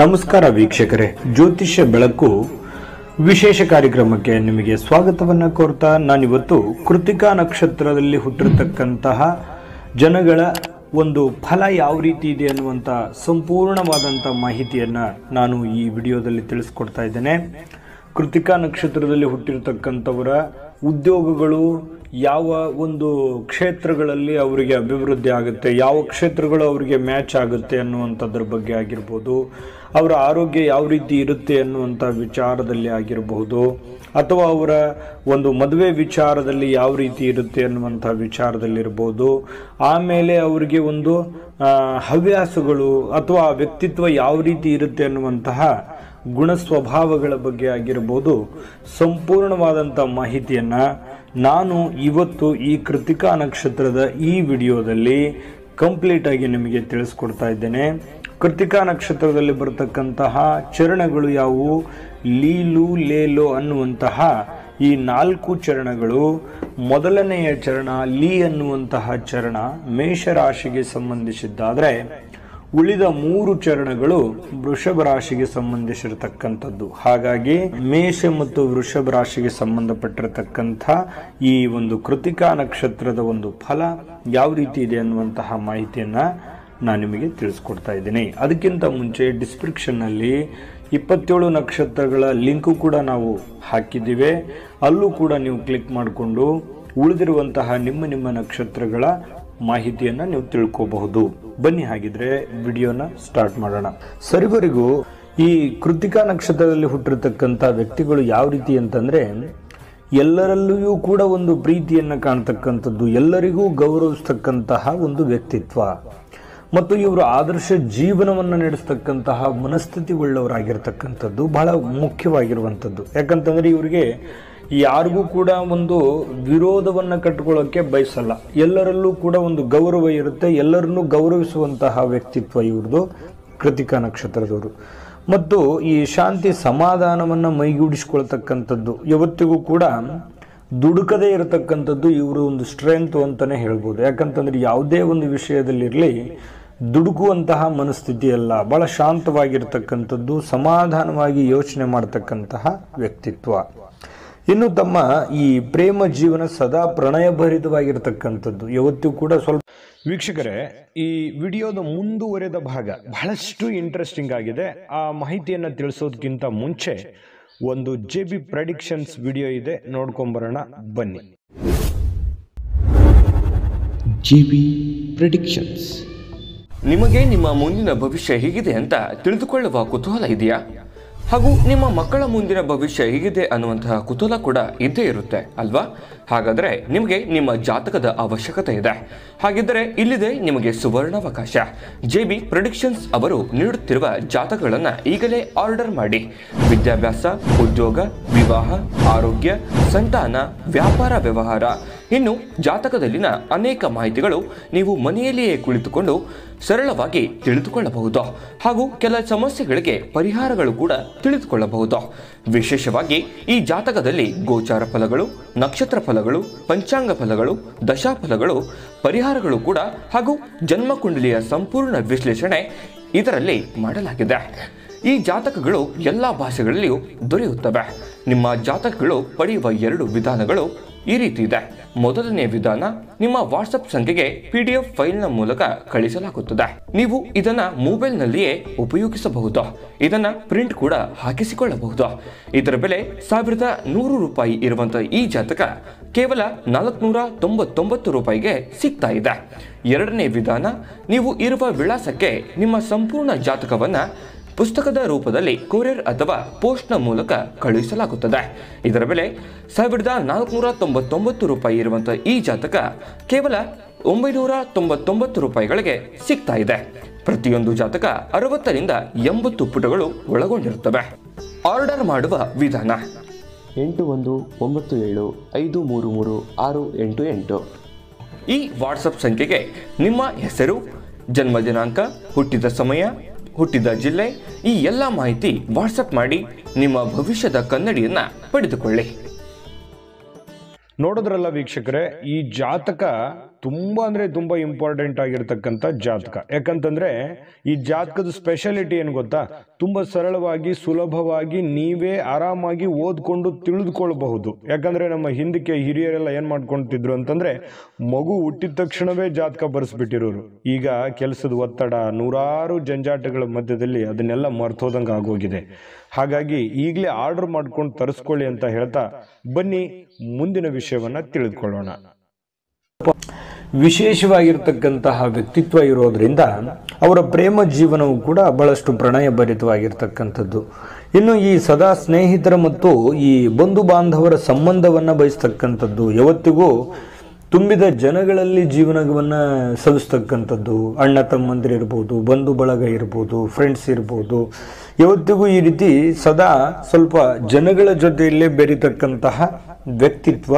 ನಮಸ್ಕಾರ ವೀಕ್ಷಕರೇ, ಜ್ಯೋತಿಷ್ಯ ಬೆಳಕು ವಿಶೇಷ ಕಾರ್ಯಕ್ರಮಕ್ಕೆ ನಿಮಗೆ ಸ್ವಾಗತವನ್ನು ಕೋರ್ತಾ ನಾನಿವತ್ತು ಕೃತಿಕಾ ನಕ್ಷತ್ರದಲ್ಲಿ ಹುಟ್ಟಿರತಕ್ಕಂತಹ ಜನಗಳ ಒಂದು ಫಲ ಯಾವ ರೀತಿ ಇದೆ ಅನ್ನುವಂಥ ಸಂಪೂರ್ಣವಾದಂಥ ಮಾಹಿತಿಯನ್ನು ನಾನು ಈ ವಿಡಿಯೋದಲ್ಲಿ ತಿಳಿಸ್ಕೊಡ್ತಾ ಇದ್ದೇನೆ. ಕೃತಿಕಾ ನಕ್ಷತ್ರದಲ್ಲಿ ಹುಟ್ಟಿರತಕ್ಕಂಥವರ ಉದ್ಯೋಗಗಳು ಯಾವ ಒಂದು ಕ್ಷೇತ್ರಗಳಲ್ಲಿ ಅವರಿಗೆ ಅಭಿವೃದ್ಧಿ ಆಗುತ್ತೆ, ಯಾವ ಕ್ಷೇತ್ರಗಳು ಅವರಿಗೆ ಮ್ಯಾಚ್ ಆಗುತ್ತೆ ಅನ್ನುವಂಥದ್ರ ಬಗ್ಗೆ ಆಗಿರ್ಬೋದು, ಅವರ ಆರೋಗ್ಯ ಯಾವ ರೀತಿ ಇರುತ್ತೆ ಅನ್ನುವಂಥ ವಿಚಾರದಲ್ಲಿ ಆಗಿರಬಹುದು, ಅಥವಾ ಅವರ ಒಂದು ಮದುವೆ ವಿಚಾರದಲ್ಲಿ ಯಾವ ರೀತಿ ಇರುತ್ತೆ ಅನ್ನುವಂಥ ವಿಚಾರದಲ್ಲಿರ್ಬೋದು, ಆಮೇಲೆ ಅವರಿಗೆ ಒಂದು ಹವ್ಯಾಸಗಳು ಅಥವಾ ವ್ಯಕ್ತಿತ್ವ ಯಾವ ರೀತಿ ಇರುತ್ತೆ ಅನ್ನುವಂತಹ ಗುಣ ಸ್ವಭಾವಗಳ ಬಗ್ಗೆ ಆಗಿರ್ಬೋದು, ಸಂಪೂರ್ಣವಾದಂಥ ಮಾಹಿತಿಯನ್ನು ನಾನು ಇವತ್ತು ಈ ಕೃತಿಕಾ ನಕ್ಷತ್ರದ ಈ ವಿಡಿಯೋದಲ್ಲಿ ಕಂಪ್ಲೀಟಾಗಿ ನಿಮಗೆ ತಿಳಿಸ್ಕೊಡ್ತಾ ಇದ್ದೇನೆ. ಕೃತಿಕಾ ನಕ್ಷತ್ರದಲ್ಲಿ ಬರತಕ್ಕಂತಹ ಚರಣಗಳು ಯಾವುವು, ಲೀಲು ಲೇಲು ಅನ್ನುವಂತಹ ಈ 4 ಚರಣಗಳು. ಮೊದಲನೆಯ ಚರಣ ಲೀ ಅನ್ನುವಂತಹ ಚರಣ ಮೇಷರಾಶಿಗೆ ಸಂಬಂಧಿಸಿದ್ದಾದರೆ, ಉಳಿದ 3 ಚರಣಗಳು ವೃಷಭ ರಾಶಿಗೆ ಸಂಬಂಧಿಸಿರತಕ್ಕಂಥದ್ದು. ಹಾಗಾಗಿ ಮೇಷ ಮತ್ತು ವೃಷಭ ರಾಶಿಗೆ ಸಂಬಂಧಪಟ್ಟಿರತಕ್ಕಂಥ ಈ ಒಂದು ಕೃತಿಕಾ ನಕ್ಷತ್ರದ ಒಂದು ಫಲ ಯಾವ ರೀತಿ ಇದೆ ಅನ್ನುವಂತಹ ಮಾಹಿತಿಯನ್ನು ನಾನು ನಿಮಗೆ ತಿಳಿಸ್ಕೊಡ್ತಾ ಇದ್ದೀನಿ. ಅದಕ್ಕಿಂತ ಮುಂಚೆ ಡಿಸ್ಕ್ರಿಪ್ಷನ್ನಲ್ಲಿ 27 ನಕ್ಷತ್ರಗಳ ಲಿಂಕು ಕೂಡ ನಾವು ಹಾಕಿದ್ದೀವಿ. ಅಲ್ಲೂ ಕೂಡ ನೀವು ಕ್ಲಿಕ್ ಮಾಡಿಕೊಂಡು ಉಳಿದಿರುವಂತಹ ನಿಮ್ಮ ನಕ್ಷತ್ರಗಳ ಮಾಹಿತಿಯನ್ನು ನೀವು ತಿಳ್ಕೋಬಹುದು. ಬನ್ನಿ ಹಾಗಿದ್ರೆ ವಿಡಿಯೋನ ಸ್ಟಾರ್ಟ್ ಮಾಡೋಣ. ಸರಿವರೆಗೂ ಈ ಕೃತಿಕಾ ನಕ್ಷತ್ರದಲ್ಲಿ ಹುಟ್ಟಿರ್ತಕ್ಕಂಥ ವ್ಯಕ್ತಿಗಳು ಯಾವ ರೀತಿ ಅಂತಂದ್ರೆ, ಎಲ್ಲರಲ್ಲಿಯೂ ಕೂಡ ಒಂದು ಪ್ರೀತಿಯನ್ನು ಕಾಣ್ತಕ್ಕಂಥದ್ದು, ಎಲ್ಲರಿಗೂ ಗೌರವಿಸ್ತಕ್ಕಂತಹ ಒಂದು ವ್ಯಕ್ತಿತ್ವ, ಮತ್ತು ಇವರು ಆದರ್ಶ ಜೀವನವನ್ನು ನಡೆಸ್ತಕ್ಕಂತಹ ಮನಸ್ಥಿತಿ ಉಳ್ಳವರಾಗಿರ್ತಕ್ಕಂಥದ್ದು ಬಹಳ ಮುಖ್ಯವಾಗಿರುವಂಥದ್ದು. ಯಾಕಂತಂದ್ರೆ ಇವರಿಗೆ ಯಾರಿಗೂ ಕೂಡ ಒಂದು ವಿರೋಧವನ್ನು ಕಟ್ಟಿಕೊಳ್ಳೋಕ್ಕೆ ಬಯಸಲ್ಲ, ಎಲ್ಲರಲ್ಲೂ ಕೂಡ ಒಂದು ಗೌರವ ಇರುತ್ತೆ, ಎಲ್ಲರನ್ನೂ ಗೌರವಿಸುವಂತಹ ವ್ಯಕ್ತಿತ್ವ ಇವ್ರದ್ದು ಕೃತಿಕಾ ನಕ್ಷತ್ರದವರು. ಮತ್ತು ಈ ಶಾಂತಿ ಸಮಾಧಾನವನ್ನು ಮೈಗೂಡಿಸ್ಕೊಳ್ತಕ್ಕಂಥದ್ದು, ಯಾವತ್ತಿಗೂ ಕೂಡ ದುಡುಕದೇ ಇರತಕ್ಕಂಥದ್ದು ಇವರು ಒಂದು ಸ್ಟ್ರೆಂತ್ ಅಂತಾನೆ ಹೇಳ್ಬೋದು. ಯಾಕಂತಂದ್ರೆ ಯಾವುದೇ ಒಂದು ವಿಷಯದಲ್ಲಿರಲಿ ದುಡುಕುವಂತಹ ಮನಸ್ಥಿತಿ ಅಲ್ಲ, ಬಹಳ ಶಾಂತವಾಗಿರ್ತಕ್ಕಂಥದ್ದು, ಸಮಾಧಾನವಾಗಿ ಯೋಚನೆ ಮಾಡ್ತಕ್ಕಂತಹ ವ್ಯಕ್ತಿತ್ವ. ಇನ್ನು ತಮ್ಮ ಈ ಪ್ರೇಮ ಜೀವನ ಸದಾ ಪ್ರಣಯಭರಿತವಾಗಿರ್ತಕ್ಕಂಥದ್ದು, ಯಾವತ್ತೂ ಕೂಡ ಸ್ವಲ್ಪ. ವೀಕ್ಷಕರೇ, ಈ ವಿಡಿಯೋದ ಮುಂದುವರೆದ ಭಾಗ ಬಹಳಷ್ಟು ಇಂಟ್ರೆಸ್ಟಿಂಗ್ ಆಗಿದೆ. ಆ ಮಾಹಿತಿಯನ್ನು ತಿಳಿಸೋದಕ್ಕಿಂತ ಮುಂಚೆ ಒಂದು JB ಪ್ರೆಡಿಕ್ಷನ್ಸ್ ವಿಡಿಯೋ ಇದೆ, ನೋಡ್ಕೊಂಬರೋಣ ಬನ್ನಿ. JB predictions. ನಿಮಗೆ ನಿಮ್ಮ ಮುಂದಿನ ಭವಿಷ್ಯ ಹೇಗಿದೆ ಅಂತ ತಿಳಿದುಕೊಳ್ಳುವ ಕುತೂಹಲ ಇದೆಯಾ? ಹಾಗೂ ನಿಮ್ಮ ಮಕ್ಕಳ ಮುಂದಿನ ಭವಿಷ್ಯ ಹೇಗಿದೆ ಅನ್ನುವಂತಹ ಕುತೂಹಲ ಕೂಡ ಇದ್ದೇ ಇರುತ್ತೆ ಅಲ್ವಾ? ಹಾಗಾದರೆ ನಿಮಗೆ ನಿಮ್ಮ ಜಾತಕದ ಅವಶ್ಯಕತೆ ಇದೆ. ಹಾಗಿದ್ದರೆ ಇಲ್ಲಿದೆ ನಿಮಗೆ ಸುವರ್ಣಾವಕಾಶ. JB ಪ್ರೆಡಿಕ್ಷನ್ಸ್ ಅವರು ನೀಡುತ್ತಿರುವ ಜಾತಕಗಳನ್ನು ಈಗಲೇ ಆರ್ಡರ್ ಮಾಡಿ. ವಿದ್ಯಾಭ್ಯಾಸ, ಉದ್ಯೋಗ, ವಿವಾಹ, ಆರೋಗ್ಯ, ಸಂತಾನ, ವ್ಯಾಪಾರ ವ್ಯವಹಾರ, ಇನ್ನು ಜಾತಕದಲ್ಲಿನ ಅನೇಕ ಮಾಹಿತಿಗಳು ನೀವು ಮನೆಯಲ್ಲಿಯೇ ಕುಳಿತುಕೊಂಡು ಸರಳವಾಗಿ ತಿಳಿದುಕೊಳ್ಳಬಹುದು. ಹಾಗೂ ಕೆಲ ಸಮಸ್ಯೆಗಳಿಗೆ ಪರಿಹಾರಗಳು ಕೂಡ ತಿಳಿದುಕೊಳ್ಳಬಹುದು. ವಿಶೇಷವಾಗಿ ಈ ಜಾತಕದಲ್ಲಿ ಗೋಚಾರ ಫಲಗಳು, ನಕ್ಷತ್ರ ಫಲಗಳು, ಪಂಚಾಂಗ ಫಲಗಳು, ದಶಾಫಲಗಳು, ಪರಿಹಾರಗಳು ಕೂಡ ಹಾಗೂ ಜನ್ಮಕುಂಡಲಿಯ ಸಂಪೂರ್ಣ ವಿಶ್ಲೇಷಣೆ ಇದರಲ್ಲಿ ಮಾಡಲಾಗಿದೆ. ಈ ಜಾತಕಗಳು ಎಲ್ಲ ಭಾಷೆಗಳಲ್ಲಿಯೂ ದೊರೆಯುತ್ತವೆ. ನಿಮ್ಮ ಜಾತಕಗಳು ಪಡೆಯುವ 2 ವಿಧಾನಗಳು ಈ ರೀತಿ ಇದೆ. ಮೊದಲನೇ ವಿಧಾನ, ನಿಮ್ಮ ವಾಟ್ಸಪ್ ಸಂಖ್ಯೆಗೆ PDF ಫೈಲ್ನ ಮೂಲಕ ಕಳಿಸಲಾಗುತ್ತದೆ. ನೀವು ಇದನ್ನ ಮೊಬೈಲ್ನಲ್ಲಿಯೇ ಉಪಯೋಗಿಸಬಹುದು. ಇದನ್ನ ಪ್ರಿಂಟ್ ಕೂಡ ಹಾಕಿಸಿಕೊಳ್ಳಬಹುದು. ಇದರ ಬೆಲೆ 1100 ರೂಪಾಯಿ ಇರುವಂತಹ ಈ ಜಾತಕ ಕೇವಲ 499 ರೂಪಾಯಿಗೆ ಸಿಗ್ತಾ ಇದೆ. ಎರಡನೇ ವಿಧಾನ, ನೀವು ಇರುವ ವಿಳಾಸಕ್ಕೆ ನಿಮ್ಮ ಸಂಪೂರ್ಣ ಜಾತಕವನ್ನ ಪುಸ್ತಕದ ರೂಪದಲ್ಲಿ ಕೊರಿಯರ್ ಅಥವಾ ಪೋಸ್ಟ್ನ ಮೂಲಕ ಕಳುಹಿಸಲಾಗುತ್ತದೆ. ಇದರ ಬೆಲೆ 1499 ರೂಪಾಯಿ ಇರುವಂತಹ ಈ ಜಾತಕ ಕೇವಲ 999 ರೂಪಾಯಿಗಳಿಗೆ ಸಿಗ್ತಾ ಇದೆ. ಪ್ರತಿಯೊಂದು ಜಾತಕ 60 ರಿಂದ 80 ಪುಟಗಳು ಒಳಗೊಂಡಿರುತ್ತವೆ. ಆರ್ಡರ್ ಮಾಡುವ ವಿಧಾನ: 8197533688. ಈ ವಾಟ್ಸಪ್ ಸಂಖ್ಯೆಗೆ ನಿಮ್ಮ ಹೆಸರು, ಜನ್ಮ ದಿನಾಂಕ, ಹುಟ್ಟಿದ ಸಮಯ, ಹುಟ್ಟಿದ ಜಿಲ್ಲೆ, ಈ ಎಲ್ಲ ಮಾಹಿತಿ ವಾಟ್ಸಪ್ ಮಾಡಿ ನಿಮ್ಮ ಭವಿಷ್ಯದ ಕನ್ನಡಿಯನ್ನ ಪಡೆದುಕೊಳ್ಳಿ. ನೋಡಿದ್ರಲ್ಲ ವೀಕ್ಷಕರೇ, ಈ ಜಾತಕ ತುಂಬ ಅಂದರೆ ತುಂಬ ಇಂಪಾರ್ಟೆಂಟ್ ಆಗಿರ್ತಕ್ಕಂಥ ಜಾತಕ. ಯಾಕಂತಂದರೆ ಈ ಜಾತಕದ ಸ್ಪೆಷಾಲಿಟಿ ಏನು ಗೊತ್ತಾ, ತುಂಬ ಸರಳವಾಗಿ ಸುಲಭವಾಗಿ ನೀವೇ ಆರಾಮಾಗಿ ಓದ್ಕೊಂಡು ತಿಳಿದುಕೊಳ್ಬಹುದು. ಯಾಕಂದರೆ ನಮ್ಮ ಹಿಂದಕ್ಕೆ ಹಿರಿಯರೆಲ್ಲ ಏನು ಮಾಡ್ಕೊಳ್ತಿದ್ರು ಅಂತಂದರೆ ಮಗು ಹುಟ್ಟಿದ ತಕ್ಷಣವೇ ಜಾತಕ ಬರೆಸ್ಬಿಟ್ಟಿರೋರು. ಈಗ ಕೆಲಸದ ಒತ್ತಡ, ನೂರಾರು ಜಂಜಾಟಗಳ ಮಧ್ಯದಲ್ಲಿ ಅದನ್ನೆಲ್ಲ ಮರ್ತೋದಂಗೆ ಆಗೋಗಿದೆ. ಹಾಗಾಗಿ ಈಗಲೇ ಆರ್ಡರ್ ಮಾಡ್ಕೊಂಡು ತರಿಸ್ಕೊಳ್ಳಿ ಅಂತ ಹೇಳ್ತಾ ಬನ್ನಿ ಮುಂದಿನ ವಿಷಯವನ್ನ ತಿಳಿದುಕೊಳ್ಳೋಣ. ವಿಶೇಷವಾಗಿರ್ತಕ್ಕಂತಹ ವ್ಯಕ್ತಿತ್ವ ಇರೋದ್ರಿಂದ ಅವರ ಪ್ರೇಮ ಜೀವನವು ಕೂಡ ಬಹಳಷ್ಟು ಪ್ರಣಯ ಭರಿತವಾಗಿರ್ತಕ್ಕಂಥದ್ದು. ಇನ್ನು ಈ ಸದಾ ಸ್ನೇಹಿತರ ಮತ್ತು ಈ ಬಂಧು ಬಾಂಧವರ ಸಂಬಂಧವನ್ನು ಬಯಸ್ತಕ್ಕಂಥದ್ದು, ಯಾವತ್ತಿಗೂ ತುಂಬಿದ ಜನಗಳಲ್ಲಿ ಜೀವನವನ್ನು ಸವಿಸ್ತಕ್ಕಂಥದ್ದು. ಅಣ್ಣ ತಮ್ಮಂದಿರಿರ್ಬೋದು, ಬಂಧು ಬಳಗ ಇರ್ಬೋದು, ಫ್ರೆಂಡ್ಸ್ ಇರ್ಬೋದು, ಯಾವತ್ತಿಗೂ ಈ ರೀತಿ ಸದಾ ಸ್ವಲ್ಪ ಜನಗಳ ಜೊತೆಯಲ್ಲೇ ಬೆರೀತಕ್ಕಂತಹ ವ್ಯಕ್ತಿತ್ವ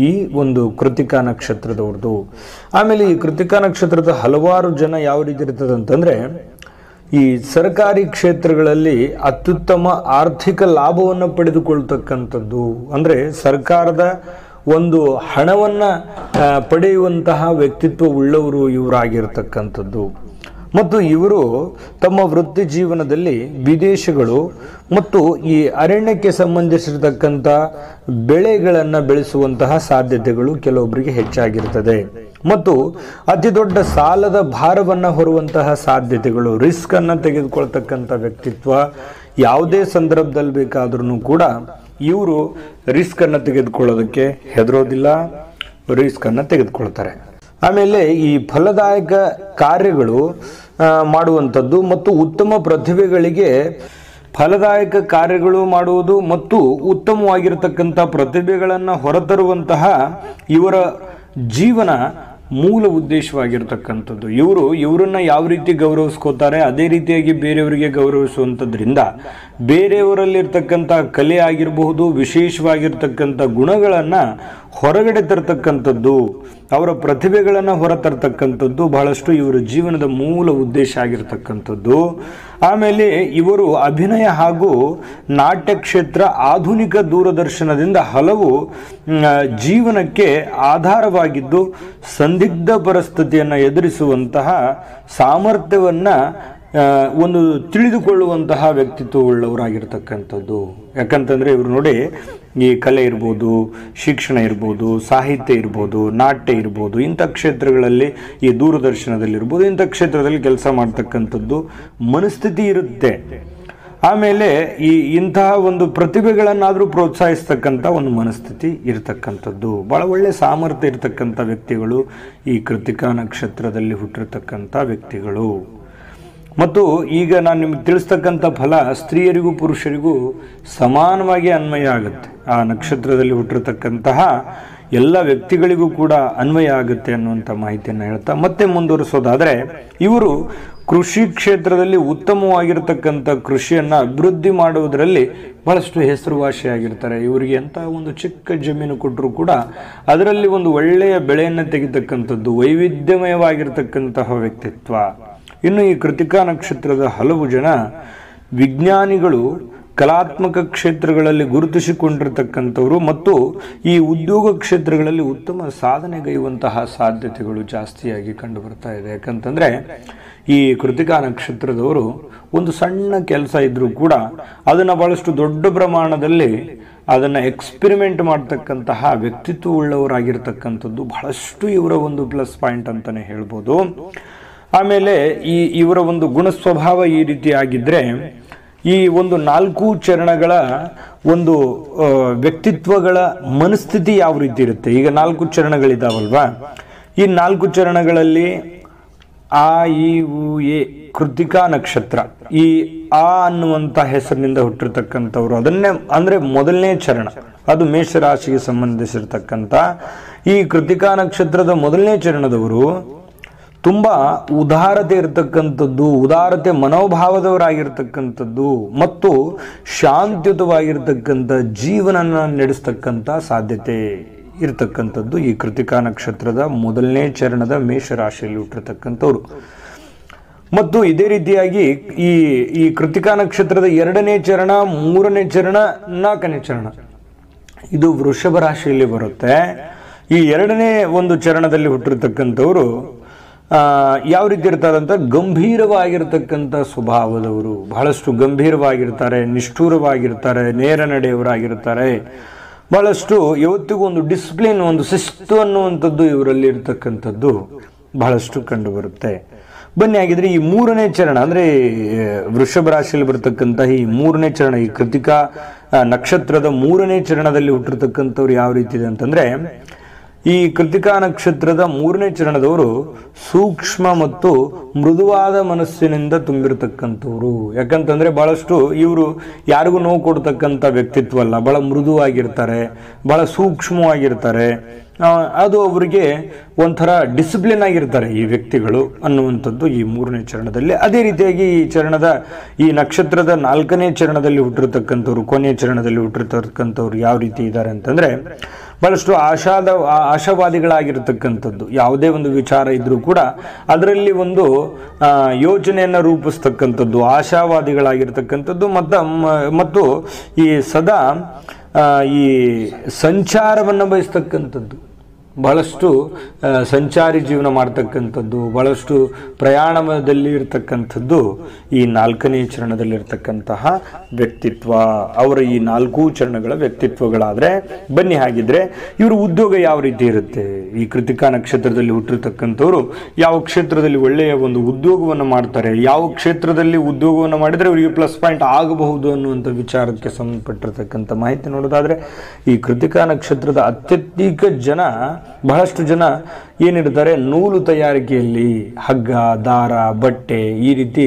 ಈ ಒಂದು ಕೃತಿಕಾ ನಕ್ಷತ್ರದವ್ರದ್ದು. ಆಮೇಲೆ ಈ ಕೃತಿಕಾ ನಕ್ಷತ್ರದ ಹಲವಾರು ಜನ ಯಾವ ರೀತಿ ಇರ್ತದೆ ಅಂತಂದ್ರೆ, ಈ ಸರ್ಕಾರಿ ಕ್ಷೇತ್ರಗಳಲ್ಲಿ ಅತ್ಯುತ್ತಮ ಆರ್ಥಿಕ ಲಾಭವನ್ನು ಪಡೆದುಕೊಳ್ತಕ್ಕಂಥದ್ದು, ಅಂದ್ರೆ ಸರ್ಕಾರದ ಒಂದು ಹಣವನ್ನ ಪಡೆಯುವಂತಹ ವ್ಯಕ್ತಿತ್ವ ಉಳ್ಳವರು ಇವರಾಗಿರ್ತಕ್ಕಂಥದ್ದು. ಮತ್ತು ಇವರು ತಮ್ಮ ವೃತ್ತಿ ಜೀವನದಲ್ಲಿ ವಿದೇಶಗಳು ಮತ್ತು ಈ ಅರಣ್ಯಕ್ಕೆ ಸಂಬಂಧಿಸಿರತಕ್ಕಂಥ ಬೆಳೆಗಳನ್ನು ಬೆಳೆಸುವಂತಹ ಸಾಧ್ಯತೆಗಳು ಕೆಲವೊಬ್ಬರಿಗೆ ಹೆಚ್ಚಾಗಿರ್ತದೆ. ಮತ್ತು ಅತಿ ದೊಡ್ಡ ಸಾಲದ ಭಾರವನ್ನು ಹೊರುವಂತಹ ಸಾಧ್ಯತೆಗಳು, ರಿಸ್ಕ್ ಅನ್ನು ತೆಗೆದುಕೊಳ್ತಕ್ಕಂಥ ವ್ಯಕ್ತಿತ್ವ. ಯಾವುದೇ ಸಂದರ್ಭದಲ್ಲಿ ಬೇಕಾದ್ರೂ ಕೂಡ ಇವರು ರಿಸ್ಕ್ ಅನ್ನು ತೆಗೆದುಕೊಳ್ಳೋದಕ್ಕೆ ಹೆದರೋದಿಲ್ಲ, ರಿಸ್ಕ್ ಅನ್ನು ತೆಗೆದುಕೊಳ್ತಾರೆ. ಆಮೇಲೆ ಈ ಫಲದಾಯಕ ಕಾರ್ಯಗಳು ಮಾಡುವಂಥದ್ದು ಮತ್ತು ಉತ್ತಮ ಪ್ರತಿಭೆಗಳಿಗೆ ಫಲದಾಯಕ ಕಾರ್ಯಗಳು ಮಾಡುವುದು ಮತ್ತು ಉತ್ತಮವಾಗಿರತಕ್ಕಂಥ ಪ್ರತಿಭೆಗಳನ್ನು ಹೊರತರುವಂತಹ ಇವರ ಜೀವನ ಮೂಲ ಉದ್ದೇಶವಾಗಿರ್ತಕ್ಕಂಥದ್ದು. ಇವರನ್ನ ಯಾವ ರೀತಿ ಗೌರವಿಸ್ಕೋತಾರೆ ಅದೇ ರೀತಿಯಾಗಿ ಬೇರೆಯವರಿಗೆ ಗೌರವಿಸುವಂಥದ್ರಿಂದ ಬೇರೆಯವರಲ್ಲಿರ್ತಕ್ಕಂಥ ಕಲೆ ಆಗಿರಬಹುದು, ವಿಶೇಷವಾಗಿರ್ತಕ್ಕಂಥ ಗುಣಗಳನ್ನು ಹೊರಗಡೆ ತರ್ತಕ್ಕಂಥದ್ದು, ಅವರ ಪ್ರತಿಭೆಗಳನ್ನು ಹೊರತರ್ತಕ್ಕಂಥದ್ದು ಬಹಳಷ್ಟು ಇವರ ಜೀವನದ ಮೂಲ ಉದ್ದೇಶ ಆಗಿರ್ತಕ್ಕಂಥದ್ದು. ಆಮೇಲೆ ಇವರು ಅಭಿನಯ ಹಾಗೂ ನಾಟ್ಯ ಕ್ಷೇತ್ರ, ಆಧುನಿಕ ದೂರದರ್ಶನದಿಂದ ಹಲವು ಜೀವನಕ್ಕೆ ಆಧಾರವಾಗಿದ್ದು ಸಂದಿಗ್ಧ ಪರಿಸ್ಥಿತಿಯನ್ನು ಎದುರಿಸುವಂತಹ ಸಾಮರ್ಥ್ಯವನ್ನು ಒಂದು ತಿಳಿದುಕೊಳ್ಳುವಂತಹ ವ್ಯಕ್ತಿತ್ವ ಉಳ್ಳವರಾಗಿರ್ತಕ್ಕಂಥದ್ದು. ಯಾಕಂತಂದರೆ ಇವರು ನೋಡಿ, ಈ ಕಲೆ ಇರ್ಬೋದು, ಶಿಕ್ಷಣ ಇರ್ಬೋದು, ಸಾಹಿತ್ಯ ಇರ್ಬೋದು, ನಾಟ್ಯ ಇರ್ಬೋದು, ಇಂಥ ಕ್ಷೇತ್ರಗಳಲ್ಲಿ, ಈ ದೂರದರ್ಶನದಲ್ಲಿರ್ಬೋದು, ಇಂಥ ಕ್ಷೇತ್ರದಲ್ಲಿ ಕೆಲಸ ಮಾಡ್ತಕ್ಕಂಥದ್ದು ಮನಸ್ಥಿತಿ ಇರುತ್ತೆ. ಆಮೇಲೆ ಇಂತಹ ಒಂದು ಪ್ರತಿಭೆಗಳನ್ನಾದರೂ ಪ್ರೋತ್ಸಾಹಿಸ್ತಕ್ಕಂಥ ಒಂದು ಮನಸ್ಥಿತಿ ಇರತಕ್ಕಂಥದ್ದು. ಭಾಳ ಒಳ್ಳೆಯ ಸಾಮರ್ಥ್ಯ ಇರತಕ್ಕಂಥ ವ್ಯಕ್ತಿಗಳು ಈ ಕೃತಿಕಾ ನಕ್ಷತ್ರದಲ್ಲಿ ಹುಟ್ಟಿರ್ತಕ್ಕಂಥ ವ್ಯಕ್ತಿಗಳು. ಮತ್ತು ಈಗ ನಾನು ನಿಮ್ಗೆ ತಿಳಿಸ್ತಕ್ಕಂಥ ಫಲ ಸ್ತ್ರೀಯರಿಗೂ ಪುರುಷರಿಗೂ ಸಮಾನವಾಗಿ ಅನ್ವಯ ಆಗುತ್ತೆ. ಆ ನಕ್ಷತ್ರದಲ್ಲಿ ಹುಟ್ಟಿರ್ತಕ್ಕಂತಹ ಎಲ್ಲ ವ್ಯಕ್ತಿಗಳಿಗೂ ಕೂಡ ಅನ್ವಯ ಆಗುತ್ತೆ ಅನ್ನುವಂಥ ಮಾಹಿತಿಯನ್ನು ಹೇಳ್ತಾ ಮತ್ತೆ ಮುಂದುವರಿಸೋದಾದರೆ, ಇವರು ಕೃಷಿ ಕ್ಷೇತ್ರದಲ್ಲಿ ಉತ್ತಮವಾಗಿರ್ತಕ್ಕಂಥ ಕೃಷಿಯನ್ನು ಅಭಿವೃದ್ಧಿ ಮಾಡುವುದರಲ್ಲಿ ಬಹಳಷ್ಟು ಹೆಸರುವಾಸಿಯಾಗಿರ್ತಾರೆ. ಇವರಿಗೆ ಅಂತ ಒಂದು ಚಿಕ್ಕ ಜಮೀನು ಕೊಟ್ಟರು ಕೂಡ ಅದರಲ್ಲಿ ಒಂದು ಒಳ್ಳೆಯ ಬೆಳೆಯನ್ನು ತೆಗಿತಕ್ಕಂಥದ್ದು, ವೈವಿಧ್ಯಮಯವಾಗಿರ್ತಕ್ಕಂತಹ ವ್ಯಕ್ತಿತ್ವ. ಇನ್ನು ಈ ಕೃತಿಕಾ ನಕ್ಷತ್ರದ ಹಲವು ಜನ ವಿಜ್ಞಾನಿಗಳು, ಕಲಾತ್ಮಕ ಕ್ಷೇತ್ರಗಳಲ್ಲಿ ಗುರುತಿಸಿಕೊಂಡಿರ್ತಕ್ಕಂಥವರು ಮತ್ತು ಈ ಉದ್ಯೋಗ ಕ್ಷೇತ್ರಗಳಲ್ಲಿ ಉತ್ತಮ ಸಾಧನೆಗೈಯುವಂತಹ ಸಾಧ್ಯತೆಗಳು ಜಾಸ್ತಿಯಾಗಿ ಕಂಡು ಬರ್ತಾ ಇದೆ. ಯಾಕಂತಂದರೆ ಈ ಕೃತಿಕಾ ನಕ್ಷತ್ರದವರು ಒಂದು ಸಣ್ಣ ಕೆಲಸ ಇದ್ರೂ ಕೂಡ ಅದನ್ನು ಬಹಳಷ್ಟು ದೊಡ್ಡ ಪ್ರಮಾಣದಲ್ಲಿ ಅದನ್ನು ಎಕ್ಸ್ಪೆರಿಮೆಂಟ್ ಮಾಡ್ತಕ್ಕಂತಹ ವ್ಯಕ್ತಿತ್ವ ಉಳ್ಳವರಾಗಿರ್ತಕ್ಕಂಥದ್ದು ಬಹಳಷ್ಟು ಇವರ ಒಂದು ಪ್ಲಸ್ ಪಾಯಿಂಟ್ ಅಂತಲೇ ಹೇಳ್ಬೋದು. ಆಮೇಲೆ ಇವರ ಒಂದು ಗುಣ ಸ್ವಭಾವ ಈ ರೀತಿ ಆಗಿದ್ರೆ, ಈ ಒಂದು 4 ಚರಣಗಳ ಒಂದು ವ್ಯಕ್ತಿತ್ವಗಳ ಮನಸ್ಥಿತಿ ಯಾವ ರೀತಿ ಇರುತ್ತೆ. ಈಗ 4 ಚರಣಗಳಿದಾವಲ್ವಾ, ಈ 4 ಚರಣಗಳಲ್ಲಿ ಆ ಈ ಉ ಎ ಕೃತಿಕಾ ನಕ್ಷತ್ರ, ಈ ಆ ಅನ್ನುವಂಥ ಹೆಸರಿನಿಂದ ಹುಟ್ಟಿರ್ತಕ್ಕಂಥವ್ರು, ಅದನ್ನೇ ಅಂದರೆ ಮೊದಲನೇ ಚರಣ, ಅದು ಮೇಷರಾಶಿಗೆ ಸಂಬಂಧಿಸಿರ್ತಕ್ಕಂಥ ಈ ಕೃತಿಕಾ ನಕ್ಷತ್ರದ ಮೊದಲನೇ ಚರಣದವರು ತುಂಬ ಉದಾರತೆ ಇರತಕ್ಕಂಥದ್ದು, ಉದಾರತೆ ಮನೋಭಾವದವರಾಗಿರ್ತಕ್ಕಂಥದ್ದು ಮತ್ತು ಶಾಂತಿಯುತವಾಗಿರ್ತಕ್ಕಂಥ ಜೀವನನ ನಡೆಸ್ತಕ್ಕಂಥ ಸಾಧ್ಯತೆ ಇರತಕ್ಕಂಥದ್ದು ಈ ಕೃತಿಕಾ ನಕ್ಷತ್ರದ ಮೊದಲನೇ ಚರಣದ ಮೇಷರಾಶಿಯಲ್ಲಿ ಹುಟ್ಟಿರ್ತಕ್ಕಂಥವ್ರು. ಮತ್ತು ಇದೇ ರೀತಿಯಾಗಿ ಈ ಕೃತಿಕಾ ನಕ್ಷತ್ರದ 2ನೇ ಚರಣ, 3ನೇ ಚರಣ, 4ನೇ ಚರಣ ಇದು ವೃಷಭ ರಾಶಿಯಲ್ಲಿ ಬರುತ್ತೆ. ಈ ಎರಡನೇ ಒಂದು ಚರಣದಲ್ಲಿ ಹುಟ್ಟಿರ್ತಕ್ಕಂಥವ್ರು ಯಾವ ರೀತಿ ಇರ್ತಾರೆ ಅಂತ, ಗಂಭೀರವಾಗಿರ್ತಕ್ಕಂಥ ಸ್ವಭಾವದವರು, ಬಹಳಷ್ಟು ಗಂಭೀರವಾಗಿರ್ತಾರೆ, ನಿಷ್ಠೂರವಾಗಿರ್ತಾರೆ, ನೇರ ನಡೆಯವರಾಗಿರ್ತಾರೆ. ಬಹಳಷ್ಟು ಯಾವತ್ತಿಗೂ ಒಂದು ಡಿಸಿಪ್ಲಿನ್, ಒಂದು ಶಿಸ್ತು ಅನ್ನುವಂಥದ್ದು ಇವರಲ್ಲಿ ಇರ್ತಕ್ಕಂಥದ್ದು ಬಹಳಷ್ಟು ಕಂಡು ಬರುತ್ತೆ. ಬನ್ನಿ ಹಾಗಿದ್ರೆ ಈ ಮೂರನೇ ಚರಣ ಅಂದ್ರೆ ವೃಷಭ ರಾಶಿಯಲ್ಲಿ ಬರ್ತಕ್ಕಂಥ ಈ ಮೂರನೇ ಚರಣ, ಈ ಕೃತಿಕಾ ನಕ್ಷತ್ರದ ಮೂರನೇ ಚರಣದಲ್ಲಿ ಹುಟ್ಟಿರ್ತಕ್ಕಂಥವ್ರು ಯಾವ ರೀತಿ ಇದೆ ಅಂತಂದ್ರೆ, ಈ ಕೃತಿಕಾ ನಕ್ಷತ್ರದ ಮೂರನೇ ಚರಣದವರು ಸೂಕ್ಷ್ಮ ಮತ್ತು ಮೃದುವಾದ ಮನಸ್ಸಿನಿಂದ ತುಂಬಿರತಕ್ಕಂಥವ್ರು. ಯಾಕಂತಂದ್ರೆ ಬಹಳಷ್ಟು ಇವರು ಯಾರಿಗೂ ನೋವು ಕೊಡ್ತಕ್ಕಂಥ ವ್ಯಕ್ತಿತ್ವ ಅಲ್ಲ, ಬಹಳ ಮೃದುವಾಗಿರ್ತಾರೆ, ಬಹಳ ಸೂಕ್ಷ್ಮವಾಗಿರ್ತಾರೆ. ಅದು ಅವರಿಗೆ ಒಂಥರ ಡಿಸಿಪ್ಲಿನ್ ಆಗಿರ್ತಾರೆ ಈ ವ್ಯಕ್ತಿಗಳು ಅನ್ನುವಂಥದ್ದು ಈ ಮೂರನೇ ಚರಣದಲ್ಲಿ. ಅದೇ ರೀತಿಯಾಗಿ ಈ ಚರಣದ ಈ ನಕ್ಷತ್ರದ ನಾಲ್ಕನೇ ಚರಣದಲ್ಲಿ ಹುಟ್ಟಿರ್ತಕ್ಕಂಥವ್ರು, ಕೊನೆಯ ಚರಣದಲ್ಲಿ ಹುಟ್ಟಿರ್ತಕ್ಕಂಥವ್ರು ಯಾವ ರೀತಿ ಇದ್ದಾರೆ ಅಂತಂದ್ರೆ, ಬಹಳಷ್ಟು ಆಶಾವಾದಿಗಳಾಗಿರ್ತಕ್ಕಂಥದ್ದು. ಯಾವುದೇ ಒಂದು ವಿಚಾರ ಇದ್ರೂ ಕೂಡ ಅದರಲ್ಲಿ ಒಂದು ಯೋಚನೆಯನ್ನು ರೂಪಿಸ್ತಕ್ಕಂಥದ್ದು, ಆಶಾವಾದಿಗಳಾಗಿರ್ತಕ್ಕಂಥದ್ದು. ಮತ್ತು ಈ ಸದಾ ಈ ಸಂಚಾರವನ್ನು ಬಯಸ್ತಕ್ಕಂಥದ್ದು, ಬಹಳಷ್ಟು ಸಂಚಾರಿ ಜೀವನ ಮಾಡ್ತಕ್ಕಂಥದ್ದು, ಬಹಳಷ್ಟು ಪ್ರಯಾಣದಲ್ಲಿ ಇರ್ತಕ್ಕಂಥದ್ದು ಈ ನಾಲ್ಕನೇ ಚರಣದಲ್ಲಿರ್ತಕ್ಕಂತಹ ವ್ಯಕ್ತಿತ್ವ. ಅವರ ಈ ನಾಲ್ಕು ಚರಣಗಳ ವ್ಯಕ್ತಿತ್ವಗಳಾದರೆ ಬನ್ನಿ ಹಾಗಿದ್ರೆ ಇವರು ಉದ್ಯೋಗ ಯಾವ ರೀತಿ ಇರುತ್ತೆ? ಈ ಕೃತಿಕಾ ನಕ್ಷತ್ರದಲ್ಲಿ ಹುಟ್ಟಿರ್ತಕ್ಕಂಥವ್ರು ಯಾವ ಕ್ಷೇತ್ರದಲ್ಲಿ ಒಳ್ಳೆಯ ಒಂದು ಉದ್ಯೋಗವನ್ನು ಮಾಡ್ತಾರೆ, ಯಾವ ಕ್ಷೇತ್ರದಲ್ಲಿ ಉದ್ಯೋಗವನ್ನು ಮಾಡಿದರೆ ಅವರಿಗೆ ಪ್ಲಸ್ ಪಾಯಿಂಟ್ ಆಗಬಹುದು ಅನ್ನುವಂಥ ವಿಚಾರಕ್ಕೆ ಸಂಬಂಧಪಟ್ಟಿರ್ತಕ್ಕಂಥ ಮಾಹಿತಿ ನೋಡೋದಾದ್ರೆ, ಈ ಕೃತಿಕಾ ನಕ್ಷತ್ರದ ಅತ್ಯಧಿಕ ಜನ, ಬಹಳಷ್ಟು ಜನ ಏನಿರ್ತಾರೆ, ನೂಲು ತಯಾರಿಕೆಯಲ್ಲಿ, ಹಗ್ಗ, ದಾರ, ಬಟ್ಟೆ, ಈ ರೀತಿ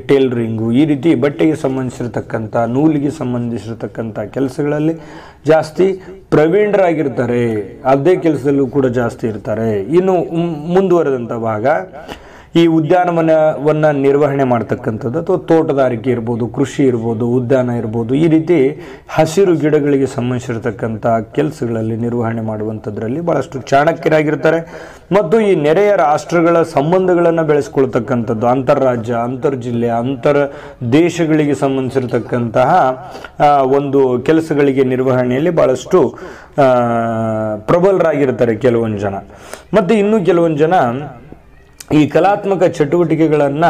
ಟೇಲರಿಂಗು, ಈ ರೀತಿ ಬಟ್ಟೆಗೆ ಸಂಬಂಧಿಸಿರ್ತಕ್ಕಂಥ, ನೂಲಿಗೆ ಸಂಬಂಧಿಸಿರ್ತಕ್ಕಂಥ ಕೆಲಸಗಳಲ್ಲಿ ಜಾಸ್ತಿ ಪ್ರವೀಣರಾಗಿರ್ತಾರೆ. ಅದೇ ಕೆಲಸದಲ್ಲೂ ಕೂಡ ಜಾಸ್ತಿ ಇರ್ತಾರೆ. ಇನ್ನು ಮುಂದುವರೆದಂಥ ಭಾಗ ಈ ಉದ್ಯಾನವನವನ್ನು ನಿರ್ವಹಣೆ ಮಾಡ್ತಕ್ಕಂಥದ್ದು, ಅಥವಾ ತೋಟಗಾರಿಕೆ ಇರ್ಬೋದು, ಕೃಷಿ ಇರ್ಬೋದು, ಉದ್ಯಾನ ಇರ್ಬೋದು, ಈ ರೀತಿ ಹಸಿರು ಗಿಡಗಳಿಗೆ ಸಂಬಂಧಿಸಿರ್ತಕ್ಕಂಥ ಕೆಲಸಗಳಲ್ಲಿ ನಿರ್ವಹಣೆ ಮಾಡುವಂಥದ್ರಲ್ಲಿ ಬಹಳಷ್ಟು ಚಾಣಕ್ಯರಾಗಿರ್ತಾರೆ. ಮತ್ತು ಈ ನೆರೆಯ ರಾಷ್ಟ್ರಗಳ ಸಂಬಂಧಗಳನ್ನು ಬೆಳೆಸ್ಕೊಳ್ತಕ್ಕಂಥದ್ದು, ಅಂತಾರಾಜ್ಯ, ಅಂತರ್ಜಿಲ್ಲೆ, ಅಂತರ್ ದೇಶಗಳಿಗೆ ಸಂಬಂಧಿಸಿರ್ತಕ್ಕಂತಹ ಒಂದು ಕೆಲಸಗಳಿಗೆ ನಿರ್ವಹಣೆಯಲ್ಲಿ ಬಹಳಷ್ಟು ಪ್ರಬಲರಾಗಿರ್ತಾರೆ ಕೆಲವೊಂದು ಜನ. ಮತ್ತು ಇನ್ನೂ ಕೆಲವೊಂದು ಜನ ಈ ಕಲಾತ್ಮಕ ಚಟುವಟಿಕೆಗಳನ್ನು,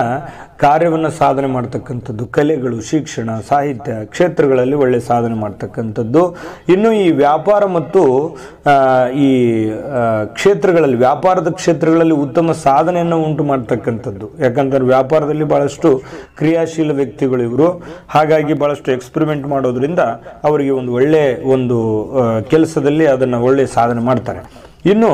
ಕಾರ್ಯವನ್ನು ಸಾಧನೆ ಮಾಡ್ತಕ್ಕಂಥದ್ದು, ಕಲೆಗಳು, ಶಿಕ್ಷಣ, ಸಾಹಿತ್ಯ ಕ್ಷೇತ್ರಗಳಲ್ಲಿ ಒಳ್ಳೆ ಸಾಧನೆ ಮಾಡ್ತಕ್ಕಂಥದ್ದು. ಇನ್ನು ಈ ವ್ಯಾಪಾರ ಮತ್ತು ಈ ಕ್ಷೇತ್ರಗಳಲ್ಲಿ, ವ್ಯಾಪಾರದ ಕ್ಷೇತ್ರಗಳಲ್ಲಿ ಉತ್ತಮ ಸಾಧನೆಯನ್ನು ಉಂಟು ಮಾಡ್ತಕ್ಕಂಥದ್ದು. ಯಾಕಂದ್ರೆ ವ್ಯಾಪಾರದಲ್ಲಿ ಬಹಳಷ್ಟು ಕ್ರಿಯಾಶೀಲ ವ್ಯಕ್ತಿಗಳು ಇವರು. ಹಾಗಾಗಿ ಬಹಳಷ್ಟು ಎಕ್ಸ್ಪೆರಿಮೆಂಟ್ ಮಾಡೋದ್ರಿಂದ ಅವರಿಗೆ ಒಂದು ಒಳ್ಳೆ ಒಂದು ಕೆಲಸದಲ್ಲಿ ಅದನ್ನು ಒಳ್ಳೆ ಸಾಧನೆ ಮಾಡ್ತಾರೆ. ಇನ್ನು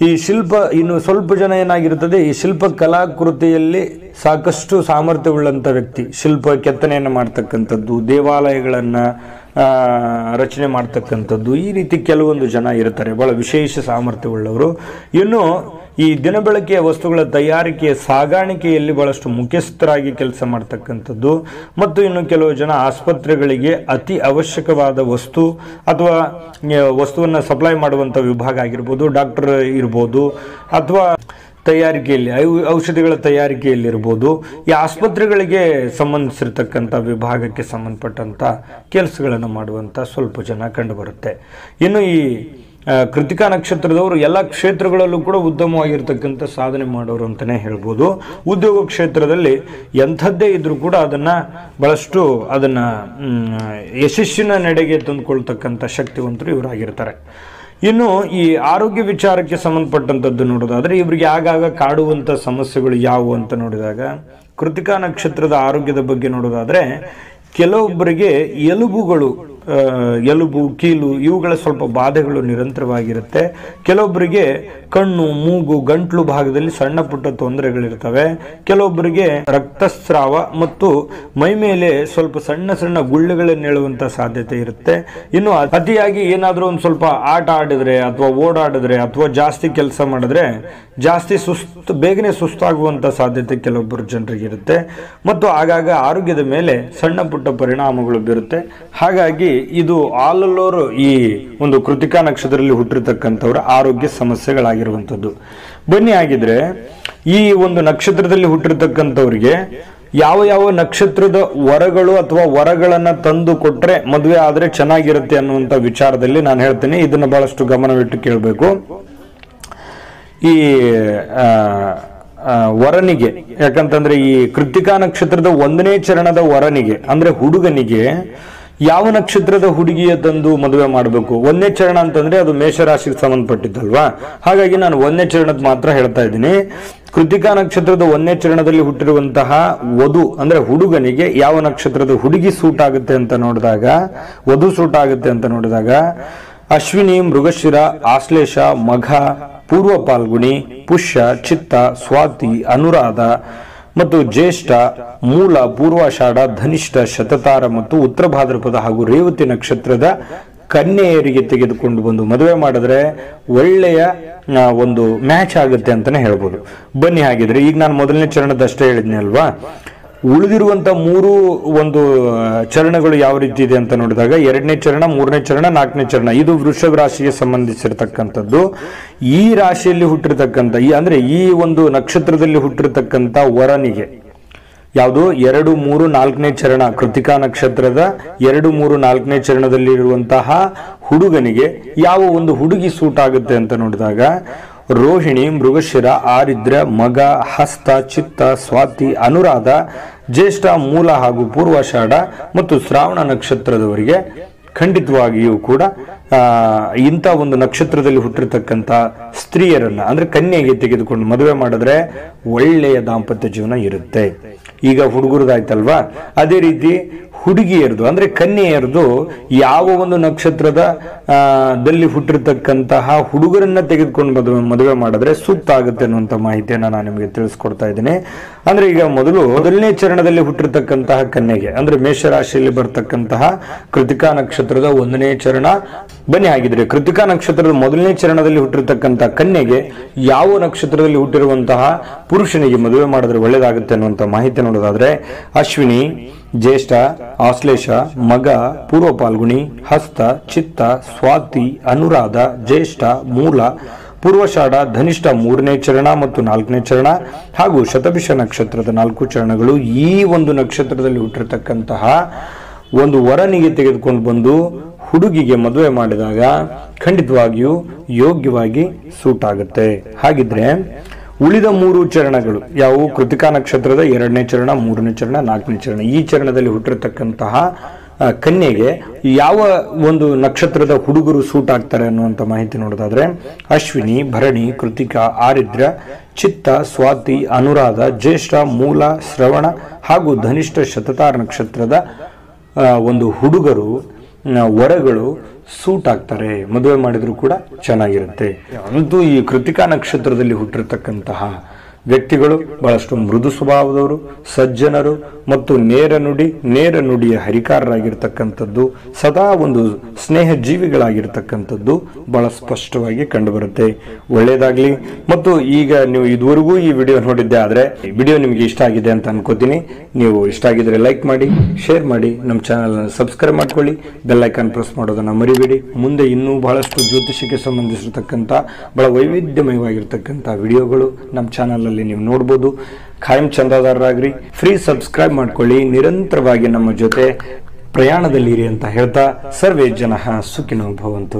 ಈ ಶಿಲ್ಪ, ಇನ್ನು ಸ್ವಲ್ಪ ಜನ ಏನಾಗಿರ್ತದೆ, ಈ ಶಿಲ್ಪ ಕಲಾಕೃತಿಯಲ್ಲಿ ಸಾಕಷ್ಟು ಸಾಮರ್ಥ್ಯವುಳ್ಳಂಥ ವ್ಯಕ್ತಿ, ಶಿಲ್ಪ ಕೆತ್ತನೆಯನ್ನು ಮಾಡ್ತಕ್ಕಂಥದ್ದು, ದೇವಾಲಯಗಳನ್ನು ರಚನೆ ಮಾಡ್ತಕ್ಕಂಥದ್ದು, ಈ ರೀತಿ ಕೆಲವೊಂದು ಜನ ಇರ್ತಾರೆ, ಬಹಳ ವಿಶೇಷ ಸಾಮರ್ಥ್ಯವುಳ್ಳವರು. ಇನ್ನು ಈ ದಿನಬಳಕೆಯ ವಸ್ತುಗಳ ತಯಾರಿಕೆಯ ಸಾಗಾಣಿಕೆಯಲ್ಲಿ ಬಹಳಷ್ಟು ಮುಖ್ಯಸ್ಥರಾಗಿ ಕೆಲಸ ಮಾಡ್ತಕ್ಕಂಥದ್ದು. ಮತ್ತು ಇನ್ನು ಕೆಲವು ಜನ ಆಸ್ಪತ್ರೆಗಳಿಗೆ ಅತಿ ಅವಶ್ಯಕವಾದ ವಸ್ತು ಅಥವಾ ವಸ್ತುವನ್ನು ಸಪ್ಲೈ ಮಾಡುವಂಥ ವಿಭಾಗ ಆಗಿರ್ಬೋದು, ಡಾಕ್ಟರ್ ಇರ್ಬೋದು, ಅಥವಾ ತಯಾರಿಕೆಯಲ್ಲಿ ಔಷಧಿಗಳ ತಯಾರಿಕೆಯಲ್ಲಿರ್ಬೋದು, ಈ ಆಸ್ಪತ್ರೆಗಳಿಗೆ ಸಂಬಂಧಿಸಿರ್ತಕ್ಕಂಥ ವಿಭಾಗಕ್ಕೆ ಸಂಬಂಧಪಟ್ಟಂಥ ಕೆಲಸಗಳನ್ನು ಮಾಡುವಂಥ ಸ್ವಲ್ಪ ಜನ ಕಂಡುಬರುತ್ತೆ. ಇನ್ನು ಈ ಕೃತಿಕಾ ನಕ್ಷತ್ರದವರು ಎಲ್ಲ ಕ್ಷೇತ್ರಗಳಲ್ಲೂ ಕೂಡ ಉತ್ತಮವಾಗಿರ್ತಕ್ಕಂಥ ಸಾಧನೆ ಮಾಡೋರು ಅಂತಲೇ ಹೇಳ್ಬೋದು. ಉದ್ಯೋಗ ಕ್ಷೇತ್ರದಲ್ಲಿ ಎಂಥದ್ದೇ ಇದ್ರೂ ಕೂಡ ಬಹಳಷ್ಟು ಅದನ್ನು ಯಶಸ್ಸಿನ ನಡೆಗೆ ತಂದುಕೊಳ್ತಕ್ಕಂಥ ಶಕ್ತಿವಂತರು ಇವರಾಗಿರ್ತಾರೆ. ಇನ್ನು ಈ ಆರೋಗ್ಯ ವಿಚಾರಕ್ಕೆ ಸಂಬಂಧಪಟ್ಟಂಥದ್ದು ನೋಡೋದಾದರೆ, ಇವರಿಗೆ ಆಗಾಗ ಕಾಡುವಂಥ ಸಮಸ್ಯೆಗಳು ಯಾವುವು ಅಂತ ನೋಡಿದಾಗ, ಕೃತಿಕಾ ನಕ್ಷತ್ರದ ಆರೋಗ್ಯದ ಬಗ್ಗೆ ನೋಡೋದಾದರೆ, ಕೆಲವೊಬ್ಬರಿಗೆ ಎಲುಬು, ಕೀಲು ಇವುಗಳ ಸ್ವಲ್ಪ ಬಾಧೆಗಳು ನಿರಂತರವಾಗಿರುತ್ತೆ. ಕೆಲವೊಬ್ಬರಿಗೆ ಕಣ್ಣು, ಮೂಗು, ಗಂಟ್ಲು ಭಾಗದಲ್ಲಿ ಸಣ್ಣ ಪುಟ್ಟ ತೊಂದರೆಗಳಿರ್ತವೆ. ಕೆಲವೊಬ್ಬರಿಗೆ ರಕ್ತಸ್ರಾವ ಮತ್ತು ಮೈ ಮೇಲೆ ಸ್ವಲ್ಪ ಸಣ್ಣ ಸಣ್ಣ ಗುಳ್ಳೆಗಳನ್ನು ಹೇಳುವಂಥ ಸಾಧ್ಯತೆ ಇರುತ್ತೆ. ಇನ್ನು ಅತಿಯಾಗಿ ಏನಾದರೂ ಒಂದು ಸ್ವಲ್ಪ ಆಟ ಆಡಿದ್ರೆ ಅಥವಾ ಓಡಾಡಿದ್ರೆ ಅಥವಾ ಜಾಸ್ತಿ ಕೆಲಸ ಮಾಡಿದ್ರೆ ಬೇಗನೆ ಸುಸ್ತಾಗುವಂಥ ಸಾಧ್ಯತೆ ಕೆಲವೊಬ್ಬರು ಜನರಿಗೆ ಇರುತ್ತೆ. ಮತ್ತು ಆಗಾಗ ಆರೋಗ್ಯದ ಮೇಲೆ ಸಣ್ಣ ಪುಟ್ಟ ಪರಿಣಾಮಗಳು ಬೀರುತ್ತೆ. ಹಾಗಾಗಿ ಇದು ಆಲ್ ಓವರ್ ಈ ಒಂದು ಕೃತಿಕಾ ನಕ್ಷತ್ರದಲ್ಲಿ ಹುಟ್ಟಿರ್ತಕ್ಕಂಥವ್ರ ಆರೋಗ್ಯ ಸಮಸ್ಯೆಗಳಾಗಿರುವಂಥದ್ದು. ಬನ್ನಿ ಆಗಿದ್ರೆ ಈ ಒಂದು ನಕ್ಷತ್ರದಲ್ಲಿ ಹುಟ್ಟಿರ್ತಕ್ಕಂಥವ್ರಿಗೆ ಯಾವ ಯಾವ ನಕ್ಷತ್ರದ ವರಗಳು ಅಥವಾ ವರಗಳನ್ನ ತಂದು ಕೊಟ್ರೆ ಮದುವೆ ಆದ್ರೆ ಚೆನ್ನಾಗಿರುತ್ತೆ ಅನ್ನುವಂಥ ವಿಚಾರದಲ್ಲಿ ನಾನು ಹೇಳ್ತೇನೆ. ಇದನ್ನ ಬಹಳಷ್ಟು ಗಮನವಿಟ್ಟು ಕೇಳಬೇಕು. ಈ ವರನಿಗೆ, ಯಾಕಂತಂದ್ರೆ ಈ ಕೃತ್ತಿಕಾ ನಕ್ಷತ್ರದ 1ನೇ ಚರಣದ ವರನಿಗೆ ಅಂದ್ರೆ ಹುಡುಗನಿಗೆ ಯಾವ ನಕ್ಷತ್ರದ ಹುಡುಗಿಯ ತಂದು ಮದುವೆ ಮಾಡಬೇಕು? 1ನೇ ಚರಣ ಅಂತಂದ್ರೆ ಅದು ಮೇಷರಾಶಿಗೆ ಸಂಬಂಧಪಟ್ಟಿದ್ದಲ್ವಾ, ಹಾಗಾಗಿ ನಾನು 1ನೇ ಚರಣದ ಮಾತ್ರ ಹೇಳ್ತಾ ಇದ್ದೀನಿ. ಕೃತ್ತಿಕಾ ನಕ್ಷತ್ರದ 1ನೇ ಚರಣದಲ್ಲಿ ಹುಟ್ಟಿರುವಂತಹ ವಧು ಅಂದ್ರೆ ಹುಡುಗನಿಗೆ ಯಾವ ನಕ್ಷತ್ರದ ಹುಡುಗಿ ಸೂಟ್ ಆಗುತ್ತೆ ಅಂತ ನೋಡಿದಾಗ, ವಧು ಸೂಟ್ ಆಗುತ್ತೆ ಅಂತ ನೋಡಿದಾಗ ಅಶ್ವಿನಿ, ಮೃಗಶಿರ, ಆಶ್ಲೇಷ, ಮಘ, ಪೂರ್ವ ಪಾಲ್ಗುಣಿ, ಪುಷ್ಯ, ಚಿತ್ತ, ಸ್ವಾತಿ, ಅನುರಾಧ ಮತ್ತು ಜ್ಯೇಷ್ಠ, ಮೂಲ, ಪೂರ್ವಾಷಾಢ, ಧನಿಷ್ಠ, ಶತತಾರ ಮತ್ತು ಉತ್ತರ ಭಾದ್ರಪದ ಹಾಗೂ ರೇವತಿ ನಕ್ಷತ್ರದ ಕನ್ಯೆಯರಿಗೆ ತೆಗೆದುಕೊಂಡು ಬಂದು ಮದುವೆ ಮಾಡಿದ್ರೆ ಒಳ್ಳೆಯ ಒಂದು ಮ್ಯಾಚ್ ಆಗುತ್ತೆ ಅಂತಾನೆ ಹೇಳ್ಬೋದು. ಬನ್ನಿ ಹಾಗಿದ್ರೆ ಈಗ ನಾನು 1ನೇ ಚರಣದಷ್ಟೇ ಹೇಳಿದ್ನಿ ಅಲ್ವಾ, ಉಳಿದಿರುವಂತ 3 ಒಂದು ಚರಣಗಳು ಯಾವ ರೀತಿ ಇದೆ ಅಂತ ನೋಡಿದಾಗ 2ನೇ ಚರಣ, 3ನೇ ಚರಣ, 4ನೇ ಚರಣ ಇದು ವೃಷಭ ರಾಶಿಗೆ ಸಂಬಂಧಿಸಿರತಕ್ಕಂಥದ್ದು. ಈ ರಾಶಿಯಲ್ಲಿ ಹುಟ್ಟಿರ್ತಕ್ಕಂಥ ಅಂದ್ರೆ ಈ ಒಂದು ನಕ್ಷತ್ರದಲ್ಲಿ ಹುಟ್ಟಿರ್ತಕ್ಕಂಥ ವರನಿಗೆ ಯಾವುದು 2, 3, 4ನೇ ಚರಣ, ಕೃತಿಕಾ ನಕ್ಷತ್ರದ 2, 3, 4ನೇ ಚರಣದಲ್ಲಿ ಇರುವಂತಹ ಹುಡುಗನಿಗೆ ಯಾವ ಒಂದು ಹುಡುಗಿ ಸೂಟ್ ಆಗುತ್ತೆ ಅಂತ ನೋಡಿದಾಗ ರೋಹಿಣಿ, ಮೃಗಶಿರ, ಆರಿದ್ರ, ಮಗ, ಹಸ್ತ, ಚಿತ್ತ, ಸ್ವಾತಿ, ಅನುರಾಧ, ಜ್ಯೇಷ್ಠ, ಮೂಲ ಹಾಗೂ ಪೂರ್ವಾಷಾಢ ಮತ್ತು ಶ್ರಾವಣ ನಕ್ಷತ್ರದವರಿಗೆ ಖಂಡಿತವಾಗಿಯೂ ಕೂಡ ಇಂಥ ಒಂದು ನಕ್ಷತ್ರದಲ್ಲಿ ಹುಟ್ಟಿರ್ತಕ್ಕಂಥ ಸ್ತ್ರೀಯರನ್ನ ಅಂದ್ರೆ ಕನ್ಯೆಗೆ ತೆಗೆದುಕೊಂಡು ಮದುವೆ ಮಾಡಿದ್ರೆ ಒಳ್ಳೆಯ ದಾಂಪತ್ಯ ಜೀವನ ಇರುತ್ತೆ. ಈಗ ಹುಡುಗರದಾಯ್ತಲ್ವಾ, ಅದೇ ರೀತಿ ಹುಡುಗಿಯರದು ಅಂದ್ರೆ ಕನ್ಯೆಯರದು ಯಾವ ಒಂದು ನಕ್ಷತ್ರದ ದಲ್ಲಿ ಹುಟ್ಟಿರ್ತಕ್ಕಂತಹ ಹುಡುಗರನ್ನ ತೆಗೆದುಕೊಂಡು ಮದುವೆ ಮಾಡಿದ್ರೆ ಸೂಕ್ತ ಆಗುತ್ತೆ ಅನ್ನುವಂಥ ಮಾಹಿತಿಯನ್ನ ನಾನು ನಿಮಗೆ ತಿಳಿಸ್ಕೊಡ್ತಾ ಇದ್ದೀನಿ. ಅಂದ್ರೆ ಈಗ ಮೊದಲನೇ ಚರಣದಲ್ಲಿ ಹುಟ್ಟಿರ್ತಕ್ಕಂತಹ ಕನ್ಯೆಗೆ ಅಂದ್ರೆ ಮೇಷರಾಶಿಯಲ್ಲಿ ಬರ್ತಕ್ಕಂತಹ ಕೃತಿಕಾ ನಕ್ಷತ್ರದ 1ನೇ ಚರಣ. ಬನ್ನಿ ಹಾಗಿದ್ರೆ ಕೃತಿಕಾ ನಕ್ಷತ್ರದ 1ನೇ ಚರಣದಲ್ಲಿ ಹುಟ್ಟಿರ್ತಕ್ಕಂತಹ ಕನ್ಯೆಗೆ ಯಾವ ನಕ್ಷತ್ರದಲ್ಲಿ ಹುಟ್ಟಿರುವಂತಹ ಪುರುಷನಿಗೆ ಮದುವೆ ಮಾಡಿದ್ರೆ ಒಳ್ಳೇದಾಗುತ್ತೆ ಅನ್ನುವಂಥ ಮಾಹಿತಿ ನೋಡೋದಾದ್ರೆ ಅಶ್ವಿನಿ, ಜ್ಯೇಷ್ಠ, ಆಶ್ಲೇಷ, ಮಗ, ಪೂರ್ವ ಪಾಲ್ಗುಣಿ, ಹಸ್ತ, ಚಿತ್ತ, ಸ್ವಾತಿ, ಅನುರಾಧ, ಜ್ಯೇಷ್ಠ, ಮೂಲ, ಪೂರ್ವಾಷಾಢ, ಧನಿಷ್ಠ 3ನೇ ಚರಣ ಮತ್ತು 4ನೇ ಚರಣ ಹಾಗೂ ಶತಭಿಷ ನಕ್ಷತ್ರದ 4 ಚರಣಗಳು ಈ ಒಂದು ನಕ್ಷತ್ರದಲ್ಲಿ ಹುಟ್ಟಿರ್ತಕ್ಕಂತಹ ಒಂದು ವರನಿಗೆ ತೆಗೆದುಕೊಂಡು ಬಂದು ಹುಡುಗಿಗೆ ಮದುವೆ ಮಾಡಿದಾಗ ಖಂಡಿತವಾಗಿಯೂ ಯೋಗ್ಯವಾಗಿ ಸೂಟ್ ಆಗುತ್ತೆ. ಹಾಗಿದ್ರೆ ಉಳಿದ 3 ಚರಣಗಳು ಯಾವುವು? ಕೃತಿಕಾ ನಕ್ಷತ್ರದ 2ನೇ ಚರಣ, 3ನೇ ಚರಣ, 4ನೇ ಚರಣ ಈ ಚರಣದಲ್ಲಿ ಹುಟ್ಟಿರ್ತಕ್ಕಂತಹ ಕನ್ಯೆಗೆ ಯಾವ ಒಂದು ನಕ್ಷತ್ರದ ಹುಡುಗರು ಸೂಟ್ ಆಗ್ತಾರೆ ಅನ್ನುವಂಥ ಮಾಹಿತಿ ನೋಡೋದಾದ್ರೆ ಅಶ್ವಿನಿ, ಭರಣಿ, ಕೃತಿಕಾ, ಆರಿದ್ರ, ಚಿತ್ತ, ಸ್ವಾತಿ, ಅನುರಾಧ, ಜ್ಯೇಷ್ಠ, ಮೂಲ, ಶ್ರವಣ ಹಾಗೂ ಧನಿಷ್ಠ, ಶತತಾರ ನಕ್ಷತ್ರದ ಒಂದು ಹುಡುಗರು ವರಗಳು ಸೂಟ್ ಆಗ್ತಾರೆ, ಮದುವೆ ಮಾಡಿದ್ರು ಕೂಡ ಚೆನ್ನಾಗಿರುತ್ತೆ. ಅಂತೂ ಈ ಕೃತಿಕಾ ನಕ್ಷತ್ರದಲ್ಲಿ ಹುಟ್ಟಿರ್ತಕ್ಕಂತಹ ವ್ಯಕ್ತಿಗಳು ಬಹಳಷ್ಟು ಮೃದು ಸ್ವಭಾವದವರು, ಸಜ್ಜನರು ಮತ್ತು ನೇರ ನುಡಿಯ ಹರಿಕಾರರಾಗಿರ್ತಕ್ಕಂಥದ್ದು, ಸದಾ ಒಂದು ಸ್ನೇಹ ಜೀವಿಗಳಾಗಿರ್ತಕ್ಕಂಥದ್ದು ಬಹಳ ಸ್ಪಷ್ಟವಾಗಿ ಕಂಡುಬರುತ್ತೆ. ಒಳ್ಳೆಯದಾಗ್ಲಿ. ಮತ್ತು ಈಗ ನೀವು ಇದುವರೆಗೂ ಈ ವಿಡಿಯೋ ನೋಡಿದ್ದೆ ಆದ್ರೆ ವಿಡಿಯೋ ನಿಮಗೆ ಇಷ್ಟ ಆಗಿದೆ ಅಂತ ಅನ್ಕೋತೀನಿ. ನೀವು ಇಷ್ಟ ಆಗಿದ್ರೆ ಲೈಕ್ ಮಾಡಿ, ಶೇರ್ ಮಾಡಿ, ನಮ್ಮ ಚಾನಲ್ ಸಬ್ಸ್ಕ್ರೈಬ್ ಮಾಡ್ಕೊಳ್ಳಿ, ಬೆಲ್ ಐಕಾನ್ ಪ್ರೆಸ್ ಮಾಡೋದನ್ನ ಮರಿಬೇಡಿ. ಮುಂದೆ ಇನ್ನೂ ಬಹಳಷ್ಟು ಜ್ಯೋತಿಷಕ್ಕೆ ಸಂಬಂಧಿಸಿರ್ತಕ್ಕಂಥ ಬಹಳ ವೈವಿಧ್ಯಮಯವಾಗಿರ್ತಕ್ಕಂಥ ವಿಡಿಯೋಗಳು ನಮ್ಮ ಚಾನಲ್ ನೀವು ನೋಡಬಹುದು. ಖಾಯಂ ಚಂದಾದಾರರಾಗ್ರಿ, ಫ್ರೀ ಸಬ್ಸ್ಕ್ರೈಬ್ ಮಾಡ್ಕೊಳ್ಳಿ, ನಿರಂತರವಾಗಿ ನಮ್ಮ ಜೊತೆ ಪ್ರಯಾಣದಲ್ಲಿರಿ ಅಂತ ಹೇಳ್ತಾ ಸರ್ವೇ ಜನಃ ಸುಖಿನೋ ಭವಂತು.